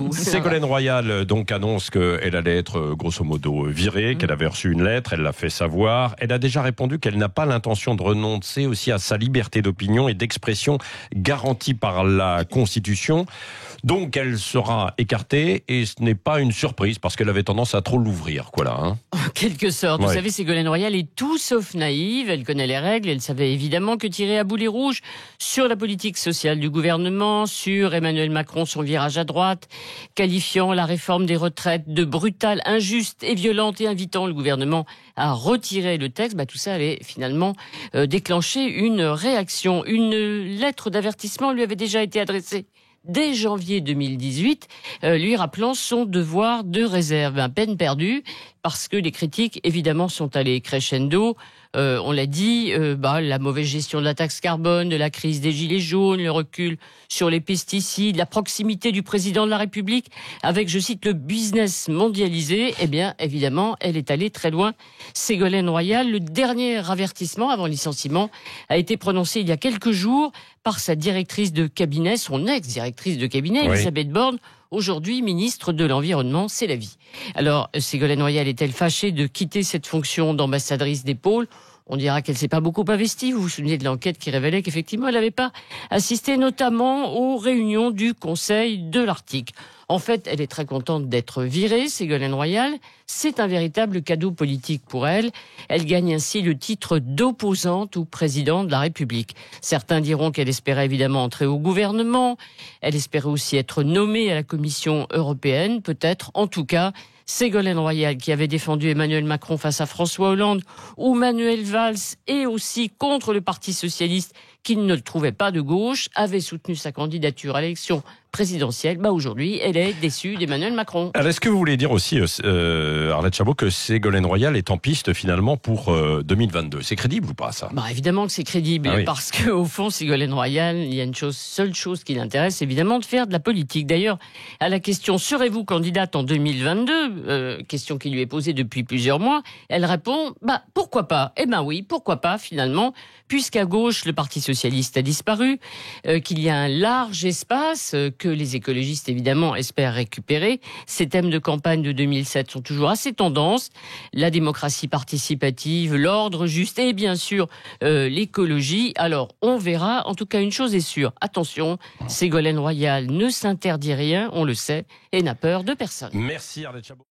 vous. Ségolène Royal donc annonce qu'elle allait être grosso modo virée, qu'elle avait reçu une lettre, elle l'a fait savoir. Elle a déjà répondu qu'elle n'a pas l'intention de renoncer aussi à sa liberté d'opinion et d'expression garantie par la Constitution. Donc elle sera écartée et ce n'est pas une surprise parce qu'elle avait tendance à trop l'ouvrir, quoi là. En quelque sorte. Ouais. Vous savez, Ségolène Royal est tout sauf naïve. Elle connaît les règles. Elle savait évidemment que tirer à boulet rouge sur la politique sociale du gouvernement, sur Emmanuel Macron, son virage à droite, qualifiant la réforme des retraites de brutale, injuste et violente et invitant le gouvernement à retirer le texte, tout ça avait finalement déclenché une réaction. Une lettre d'avertissement lui avait déjà été adressée dès janvier 2018, lui rappelant son devoir de réserve. Peine perdue, parce que les critiques, évidemment, sont allées crescendo. On l'a dit, la mauvaise gestion de la taxe carbone, de la crise des gilets jaunes, le recul sur les pesticides, la proximité du président de la République avec, je cite, le business mondialisé. Eh bien, évidemment, elle est allée très loin. Ségolène Royal, le dernier avertissement avant licenciement a été prononcé il y a quelques jours par sa directrice de cabinet, son ex-directrice de cabinet, Oui. Elisabeth Borne, aujourd'hui ministre de l'Environnement. C'est la vie. Alors, Ségolène Royal est-elle fâchée de quitter cette fonction d'ambassadrice des pôles ? On dira qu'elle s'est pas beaucoup investie. Vous vous souvenez de l'enquête qui révélait qu'effectivement, elle n'avait pas assisté notamment aux réunions du Conseil de l'Arctique. En fait, elle est très contente d'être virée, Ségolène Royal. C'est un véritable cadeau politique pour elle. Elle gagne ainsi le titre d'opposante au président de la République. Certains diront qu'elle espérait évidemment entrer au gouvernement. Elle espérait aussi être nommée à la Commission européenne, peut-être. En tout cas, Ségolène Royal, qui avait défendu Emmanuel Macron face à François Hollande, ou Manuel Valls, et aussi contre le Parti socialiste, qui ne le trouvait pas de gauche, avait soutenu sa candidature à l'élection présidentielle. Aujourd'hui, elle est déçue d'Emmanuel Macron. Alors, est-ce que vous voulez dire aussi, Arlette Chabot, que Ségolène Royal est en piste finalement pour 2022 ? C'est crédible ou pas, ça ? Évidemment que c'est crédible, Ah oui. parce qu'au fond, Ségolène Royal, il y a seule chose qui l'intéresse, évidemment, de faire de la politique. D'ailleurs, à la question « Serez-vous candidate en 2022 ?» question qui lui est posée depuis plusieurs mois, elle répond « Pourquoi pas ?» Eh ben oui, pourquoi pas, finalement, puisqu'à gauche, le Parti socialiste a disparu, qu'il y a un large espace que les écologistes, évidemment, espèrent récupérer. Ces thèmes de campagne de 2007 sont toujours assez tendances. La démocratie participative, l'ordre juste et bien sûr l'écologie. Alors, on verra. En tout cas, une chose est sûre. Attention, Ségolène Royal ne s'interdit rien, on le sait, et n'a peur de personne. Merci Arlette Chabot.